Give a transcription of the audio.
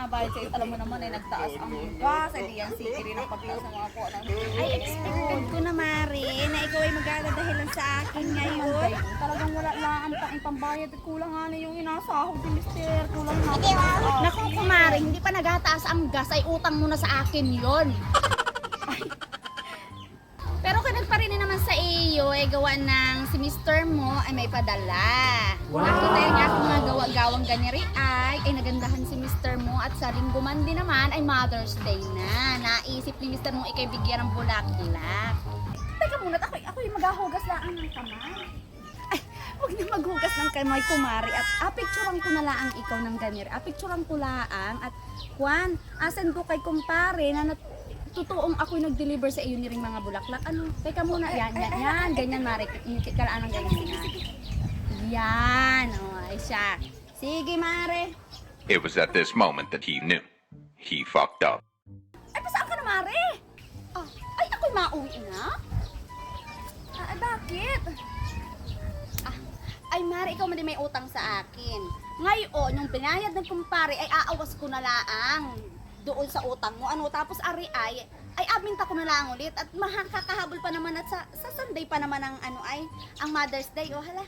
bayad sa'yo. Alam mo naman ay nagtaas ang gas. Ay di yan sige rin ang pagtaas ng mga po. Ay, expected ko na, Mare, na ikaw ay magdadahilan sa akin ngayon. Talagang wala lang ang pambayad at kulang nga na yung inasahod ni Mister. Kulang nga. Naku, kumare, hindi pa nagataas ang gas, ay utang mo na sa akin yon. Pero kung nagparinin naman sa iyo, ay gawa ng si Mr. mo ay may padala. Nakita yung aking mga gawa-gawang ganyari ay nagandahan si Mr. mo at sa linggo man din naman ay Mother's Day na. Naisip ni Mr. mo ikay bigyan ng bulaklak. Teka muna, ako yung maghahugas lang ng kamay. Huwag na maghugas ng kamay, kumari. At picturean ko na lang ikaw ng ganyan. Picturean ko lang. At Juan, asan ko kay kumpare na totoong ako'y nag-deliver sa iyo ni ring mga bulaklak. Ano? Teka muna. Yan. Ganyan, Mari. Kalaan ng ganyan na. Yan. O, ay siya. Sige, Mare. It was at this moment that he knew. He fucked up. Ay, pasaan ka na, Mare? Ay, ako'y mauwi na? Ay, bakit? Ay, Mare, ikaw man din may utang sa akin. Ngayon, yung binayad ng kumpare ay aawas ko na laang doon sa utang mo. Ano, tapos ari ay abinta ko na lang ulit at makakahabol pa naman at sa Sunday pa naman ang ang Mother's Day. Oh, hala.